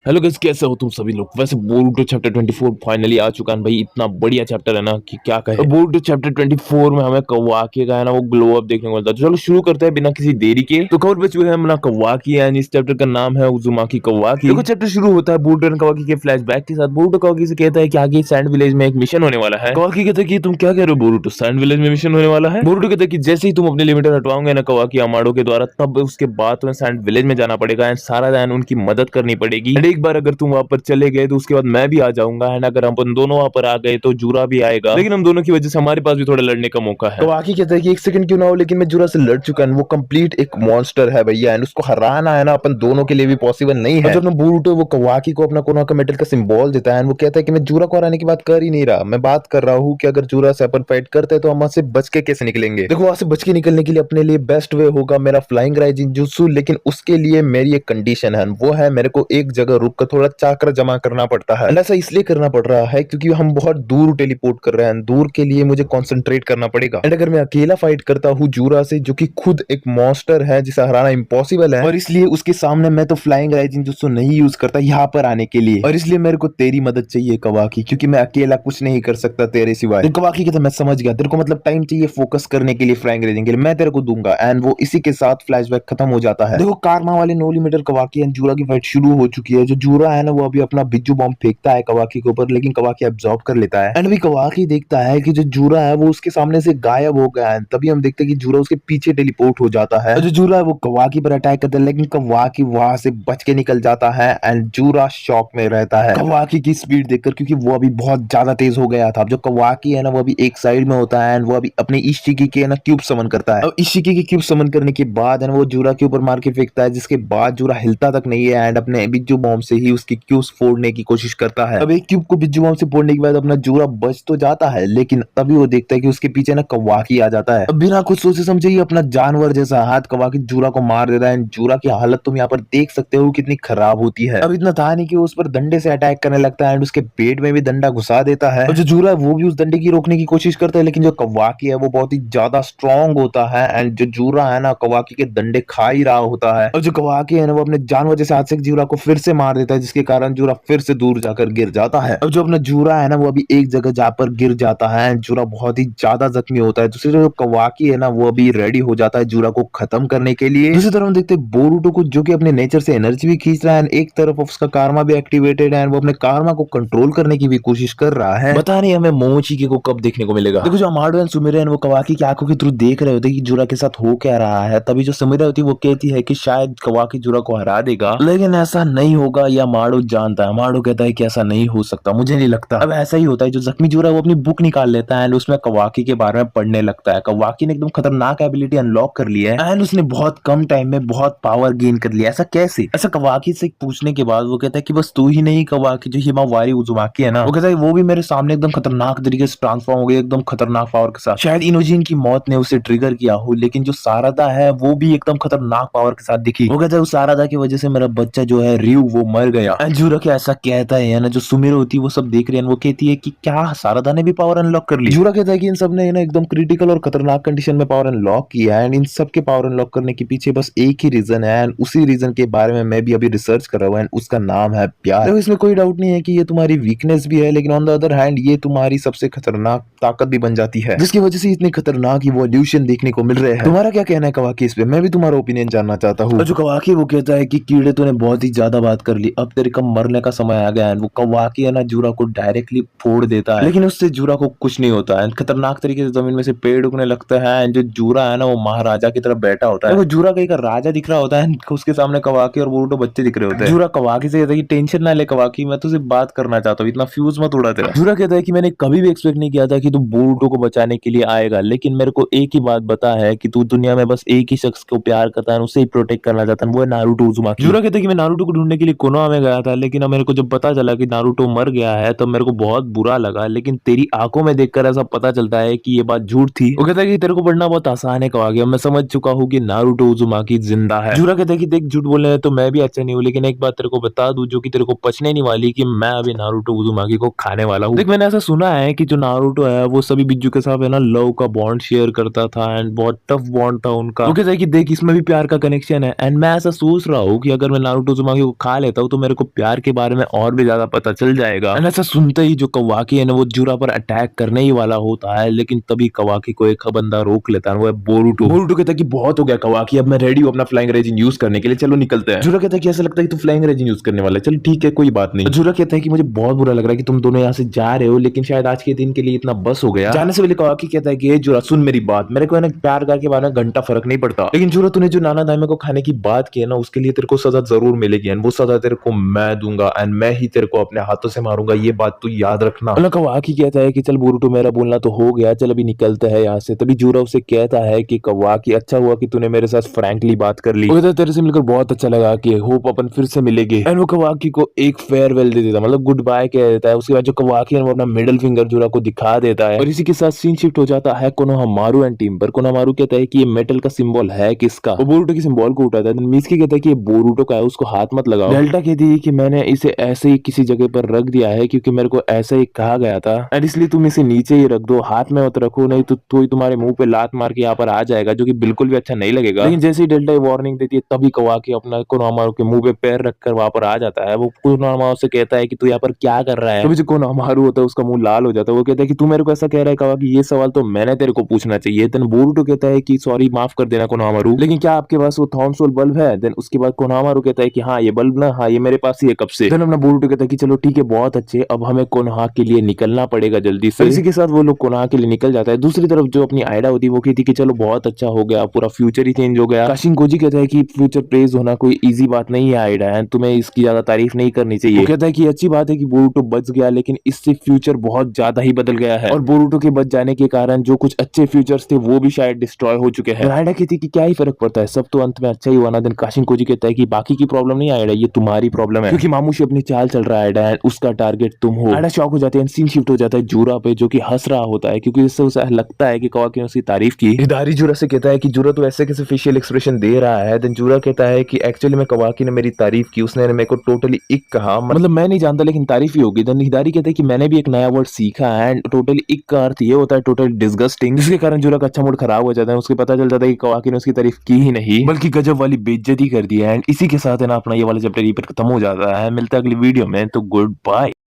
Hello guys, कैसे हो तुम सभी लोग। वैसे बोरुटो चैप्टर 24 फाइनली आ चुका है भाई। इतना बढ़िया चैप्टर है ना कि क्या कहे। बोरुटो चैप्टर 24 में हमें कवाकी का है ना वो ग्लो अप देखने को मिलता है। तो चलो शुरू करते हैं बिना किसी देरी के। तो खबर पे चुके हैं अपना कवाकी एंड इस चैप्टर का नाम है उजुमाकी कवाकी। देखो चैप्टर शुरू होता है बोरुटो एंड कवाकी के फ्लैशबैक के साथ। बोरुटो कवाकी से कहता है कि आगे सैंड विलेज में एक मिशन होने वाला है। कवाकी कहता है कि तुम क्या कह रहे हो बोरुटो, सैंड विलेज में मिशन होने वाला है। बोरुटो कहता है कि जैसे ही तुम अपने लिमिटर हटवाओगे ना कवाकी अमाडो के द्वारा, तब उसके बाद तुम्हें सैंड विलेज में जाना पड़ेगा एंड सारा दिन उनकी मदद करनी पड़ेगी। एंड एक बार अगर तुम वहां पर चले गए तो उसके बाद मैं भी आ जाऊंगा एंड अगर हम दोनों वहां पर आ गए तो जूरा भी आएगा, लेकिन हम दोनों की वजह से हमारे पास भी थोड़ा लड़ने का मौका है। कवाकी कहता है कि एक सेकंड क्यों ना हो, लेकिन मैं जूरा से लड़ चुका हूं। वो कंप्लीट एक मॉन्स्टर है भैया एंड उसको हराना है ना अपन दोनों के लिए भी पॉसिबल नहीं है। जब ना बोरुटो वो कवाकी को अपना कोनोहा का मेटल का सिंबल देता है एंड वो कहता है कि मैं जूरा को हराने की बात कर ही नहीं रहा, मैं बात कर रहा हूँ कि अगर जूरा से अपन फाइट करते हैं तो हम वहां से बच के कैसे निकलेंगे। देखो वहां से बच के निकलने के लिए अपने लिए बेस्ट वे होगा मेरा फ्लाइंग राइजिंग जुत्सु, लेकिन उसके लिए मेरी एक कंडीशन है, वो है मेरे को एक जगह रुक कर थोड़ा चाक्र जमा करना पड़ता है। ऐसा इसलिए करना पड़ रहा है क्योंकि हम बहुत दूर टेलीपोर्ट कर रहे हैं, दूर के लिए मुझे कंसंट्रेट करना पड़ेगा। एंड अगर मैं अकेला फाइट करता हूँ जूरा से, जो कि खुद एक मॉन्स्टर है जिसे हराना इम्पॉसिबल है, और इसलिए उसके सामने मैं तो फ्लाइंग राइजिंग जुत्सु नहीं यूज करता यहाँ पर आने के लिए, और इसलिए मेरे को तेरी मदद चाहिए कवाकी, क्योंकि मैं अकेला कुछ नहीं कर सकता तेरे सिवाय। कवाकी कहता मैं समझ गया, तेरे को मतलब टाइम चाहिए फोकस करने के लिए फ्लाइंग राइजिंग के लिए, मैं तेरे को दूंगा। एंड वो इसी के साथ फ्लैशबैक खत्म हो जाता है। देखो कारमा वाले 9 मीटर कवाकी एंड जूरा की फाइट शुरू हो चुकी है। जो जूरा है ना वो अभी अपना बिज्जू बॉम्ब फेंकता है कवाकी के ऊपर, लेकिन कवाकी एब्जॉर्ब कर लेता है। एंड अभी कवाकी देखता है कि जो जूरा है वो उसके सामने से गायब हो गया है। तभी हम देखते हैं कि जूरा उसके पीछे टेलीपोर्ट हो जाता है। जो जूरा है वो कवाकी पर अटैक करता है, लेकिन कवाकी वहां से बच के निकल जाता है एंड जूरा शॉक में रहता है कवाकी की स्पीड देखकर, क्योंकि वो अभी बहुत ज्यादा तेज हो गया था। अब जो कवाकी है ना वो अभी एक साइड में होता है एंड वो अभी अपने इशिकी के ना क्यूब समन करता है। अब इशिकी के क्यूब समन करने के बाद है ना वो जूरा के ऊपर मार के फेंकता है, जिसके बाद जूरा हिलता तक नहीं है एंड अपने बिज्जू बॉम्ब से ही उसकी क्यूब्स फोड़ने की कोशिश करता है। अब एक क्यूब को बिज्जू बॉम्ब से फोड़ने के बाद अपना जूरा बच तो जाता है, लेकिन तभी वो देखता है कि उसके पीछे ना कवाकी आ जाता है। अब बिना कुछ सोचे समझे ही अपना जानवर जैसा हाथ कवाकी जूरा को मार देता है। जूरा की हालत तुम यहाँ पर देख सकते हो कितनी खराब होती है। अब इतना था नहीं कि उस पर डंडे से अटैक करने लगता है एंड उसके पेट में भी डंडा घुसा देता है। और जो जूरा है वो भी उस डंडे की रोकने की कोशिश करता है, लेकिन जो कवाकी है वो बहुत ही ज्यादा स्ट्रॉन्ग होता है एंड जो जूरा है ना कवाकी के डंडे खा ही रहा होता है। और जो कवाकी है ना वो अपने जानवर जैसे हाथ से जूरा को फिर से मार देता है, जिसके कारण जूरा फिर से दूर जाकर गिर जाता है। अब जो अपना जूरा है ना वो अभी एक जगह जाकर गिर जाता है। जूरा बहुत ही ज्यादा जख्मी होता है। दूसरी तरफ कवाकी है ना वो अभी रेडी हो जाता है जूरा को खत्म करने के लिए। दूसरी तरफ हम देखते हैं बोरुटो को, जो कि अपने नेचर से एनर्जी भी खींच रहा है, एक तरफ उसका कारमा भी एक्टिवेटेड है, वो अपने कारमा को कंट्रोल करने की भी कोशिश कर रहा है। बता नहीं हमें मोमोचिकी को कब देखने को मिलेगा। देखो जो अमाडो एंड सुमिरा वो कवाकी की आंखों के थ्रू देख रहे होते कि जूरा के साथ हो क्या रहा है। तभी जो सुमिरा होती है वो कहती है कि शायद कवाकी जूरा को हरा देगा, लेकिन ऐसा नहीं होगा, या अमाडो जानता है। अमाडो कहता है कि ऐसा नहीं हो सकता, मुझे नहीं लगता। अब ऐसा ही होता है, जो जख्मी जूरा है वो अपनी बुक निकाल लेता है एंड उसमें कवाकी के बारे में पढ़ने लगता है। कवाकी ने एकदम खतरनाक एबिलिटी अनलॉक कर लिया है एंड उसने बहुत कम टाइम में बहुत पावर गेन कर लिया। ऐसा कैसे? ऐसा कवाकी से पूछने के बाद वो कहता है कि बस तू ही नहीं, कवाकी जो हिमावारी उजुमाकी है ना, वो कहता है वो भी मेरे सामने एकदम खतरनाक तरीके से ट्रांसफॉर्म हो गई, एकदम खतरनाक पावर के साथ। शायद इनोजिन की मौत ने उसे ट्रिगर किया हो, लेकिन जो सारदा है वो भी एकदम खतरनाक पावर के साथ दिखी। वो कहता है उस सारदा की वजह से मेरा बच्चा जो है रियू वो मर गया। जूरा के ऐसा कहता है ना, जो सुमिरो होती है वो सब देख रही है, वो कहती है कि क्या सारदा ने भी पावर अनलॉक कर ली। जूरा कहता है कि इन सब ने ना एकदम क्रिटिकल और खतरनाक कंडीशन में पावर अनलॉक किया है एंड इन सब के पावर अनलॉक करने के पीछे बस एक ही रीजन है एंड उसी रीजन के बारे में मैं भी अभी रिसर्च कर रहा हूँ एंड उसका नाम है प्यार। देखो इसमें कोई डाउट नहीं है कि ये तुम्हारी वीकनेस भी है, लेकिन ऑन द अदर हैंड ये तुम्हारी सबसे खतरनाक ताकत भी बन जाती है, जिसकी वजह से इतनी खतरनाक इवोल्यूशन देखने को मिल रहे हैं। तुम्हारा क्या कहना है कवाकी इस पे? मैं भी तुम्हारा ओपिनियन जानना चाहता हूँ। जो कवाकी वो कहता है कि कीड़े तूने बहुत ही ज्यादा बात कर ली, अब तेरे का मरने का समय आ गया है। वो कवाकी है ना जूरा को डायरेक्टली फोड़ देता है, लेकिन उससे जूरा को कुछ नहीं होता है। खतरनाक तरीके से जमीन में से पेड़ उगने लगता है। जो जूरा है ना वो महाराजा की तरफ बैठा होता है। वो जूरा कहीं का राजा दिख रहा होता है, उसके सामने कवाकी और बोरुटो बच्चे दिख रहे होते हैं। जूरा कवाकी से कहता है कि टेंशन ना ले कवाकी, मैं तुझसे बात करना चाहता हूँ, इतना फ्यूज मत उड़ा तेरा। जूरा कहता है कि मैंने कभी भी एक्सपेक्ट नहीं किया था कि तू बोरुटो को बचाने के लिए आएगा, लेकिन मेरे को एक ही बात बता है कि तू दुनिया में बस एक ही शख्स को प्यार करता है, उसे ही प्रोटेक्ट करना चाहता है, वो है नारुतो उज़ुमाकी। जूरा कहता है कि मैं नारुतो को ढूंढने के लिए कोनोहा में गया था, लेकिन अब मेरे को जब पता चला कि नारुतो मर गया है तो मेरे को बहुत बुरा लगा, लेकिन तेरी आंखों में देखकर ऐसा पता चलता है कि ये बात झूठ थी। वो कहता है कि तेरे को पढ़ना बहुत आसान है कवाकी, मैं समझ चुका हूँ कि नारुतो उज़ुमाकी जिंदा है। जूरा कहता है कि देख झूठ बोलने में तो मैं भी अच्छा नहीं हूँ, लेकिन एक बात तेरे को बता दूं जो कि तेरे को पचने नहीं वाली, कि मैं अभी नारुतो उज़ुमाकी को खाने वाला हूँ। देख मैंने ऐसा सुना है कि जो नारुतो है वो सभी बिज्जू के साथ है ना लव का बॉन्ड शेयर करता था एंड बहुत टफ बॉन्ड था उनका। वो कहता है कि देख इसमें भी प्यार का कनेक्शन है एंड मैं ऐसा सोच रहा हूँ कि अगर मैं नारुतो उज़ुमाकी को खा लेता जाता हूँ तो मेरे को प्यार के बारे में और भी ज्यादा पता चल जाएगा। एंड ऐसा सुनते ही जो कवाकी है ना वो जुरा पर अटैक करने ही वाला होता है, लेकिन तभी कवाकी को एक बंदा रोक लेता है, वो है बोरुटो। बोरुटो कहता है कि बहुत हो गया कवाकी, अब मैं रेडी हूँ अपना फ्लाइंग रेजिन यूज करने के लिए, चलो निकलते हैं। जुरा कहता है कि ऐसा लगता है कि तू फ्लाइंग रेजिन यूज करने वाला है, चलो ठीक है कोई बात नहीं। जुरा कहता है कि मुझे बहुत बुरा लग रहा है कि तुम दोनों यहाँ से जा रहे हो, लेकिन शायद आज के दिन के लिए इतना बस हो गया। जाने से पहले कवाकी कहता है कि ए जुरा सुन मेरी बात, मेरे को है ना प्यार के बारे में घंटा फर्क नहीं पड़ता, लेकिन जुरा तूने जो नाना दाइमे को खाने की बात की है ना उसके लिए तेरे को सजा जरूर मिलेगी, एंड वो सजा तेरे को मैं दूंगा, एंड मैं ही तेरे को अपने हाथों से मारूंगा, ये बात तू याद रखना। कवाकी कहता है कि चल बोरुटो मेरा बोलना तो हो गया, चल अभी निकलते हैं यहाँ से। तभी जुरा उसे कहता है कि कवाकी अच्छा हुआ कि तूने मेरे साथ फ्रैंकली बात कर ली, तेरे से मिलकर बहुत अच्छा लगा, कि होप अपन फिर से मिलेंगे। एंड वो कवाकी को एक फेयरवेल दे देता, मतलब गुड बाय कह देता है। उसके बाद जो कवाकी है वो अपना मिडिल फिंगर जुरा को दिखा देता है, और इसी के साथ सीन शिफ्ट हो जाता है कोनोहामारू एंड टीम पर। कोनोहामारू कहता है कि ये मेटल का सिंबल है किसका, वो बोरुटो के सिंबल को उठाता है। मित्सुकी कहता है कि ये बोरुटो का है, उसको हाथ मत लगाओ। डेल्टा कहती है कि मैंने इसे ऐसे ही किसी जगह पर रख दिया है क्योंकि मेरे को ऐसा ही कहा गया था, एंड इसलिए तुम इसे नीचे ही रख दो, हाथ में मत रखो, नहीं तो कोई तुम्हारे मुंह पे लात मार के यहाँ पर आ जाएगा, जो कि बिल्कुल भी अच्छा नहीं लगेगा। लेकिन जैसे ही डेल्टा वार्निंग देती है तभी कवाकी अपना कोनोहामारू के मुंह पे पैर रखकर वहां पर आ जाता है। वो कोनोहामारू से कहता है कि तू यहाँ पर क्या कर रहा है। तभी जो कोनोहामारू होता है उसका मुंह लाल हो जाता है, वो कहता है कि तू मेरे को ऐसा कह रहा है कवाकी, ये सवाल तो मैंने तेरे को पूछना चाहिए। देन बोरुटो कहता है कि सॉरी माफ कर देना कोनोहामारू, लेकिन क्या आपके पास वो थॉमसोल बल्ब है। देन उसके बाद कोनोहामारू कहता है कि हाँ ये बल्ब ना, हाँ ये मेरे पास ही है कब से। देन अपना बोरुटो कहता है कि चलो ठीक है बहुत अच्छे, अब हमें कोनोहा के लिए निकलना पड़ेगा जल्दी से। इसी के साथ वो लोग कोनोहा के लिए निकल जाता है। दूसरी तरफ जो अपनी आयडा होती है वो कहती है कि चलो बहुत अच्छा हो गया, पूरा फ्यूचर ही चेंज हो गया। काशिनकोजी कहता है कि फ्यूचर प्रेज होना कोई इजी बात नहीं है आयडा, है तुम्हें इसकी ज्यादा तारीफ नहीं करनी चाहिए। वो कहता है कि अच्छी बात है कि बोरुटो बच गया, लेकिन इससे फ्यूचर बहुत ज्यादा ही बदल गया है, और बोरुटो के बच जाने के कारण जो कुछ अच्छे फ्यूचर्स थे वो भी शायद डिस्ट्रॉय हो चुके हैं। आयडा कहती है कि क्या ही फर्क पड़ता है, सब तो अंत में अच्छा ही हुआ ना। देन काशिनकोजी कहता है कि बाकी की प्रॉब्लम नहीं आयडा, ये तुम्हारी प्रॉब्लम है, क्योंकि मामूशी अपनी चाल चल रहा है आयडा, उसका टारगेट तुम हो। आयडा शॉक हो जाते हैं, सीन शिफ्ट हो जाता है जुरा पे, जो कि हंस रहा होता है क्योंकि इससे उसे लगता है कि कवाकी ने उसकी तारीफ की। हिदारी जुरा से कहता है कि जुरा तो ऐसे कैसे फेशियल एक्सप्रेशन दे रहा है। देन जुरा कहता है कि एक्चुअली में कवाकी ने मेरी तारीफ की, उसने मेरे को टोटली इक कहा, मतलब मैं नहीं जानता लेकिन तारीफ ही होगी। देन हिदारी कहता है कि मैंने भी एक नया वर्ड सीखा है, एंड टोटली इक का अर्थ ये होता है टोटली डिस्गस्टिंग, जिसके कारण जुरा का अच्छा मूड खराब हो जाता है। उसके पता चल जाता है कि कवाकी ने उसकी तारीफ की ही नहीं बल्कि गजब वाली बेइज्जती कर दी है। एंड इसी के साथ है ना अपना ये वाला चैप्टर यहीं पर खत्म हो जाता है। मिलता है अगली वीडियो में, तो गुड बाय।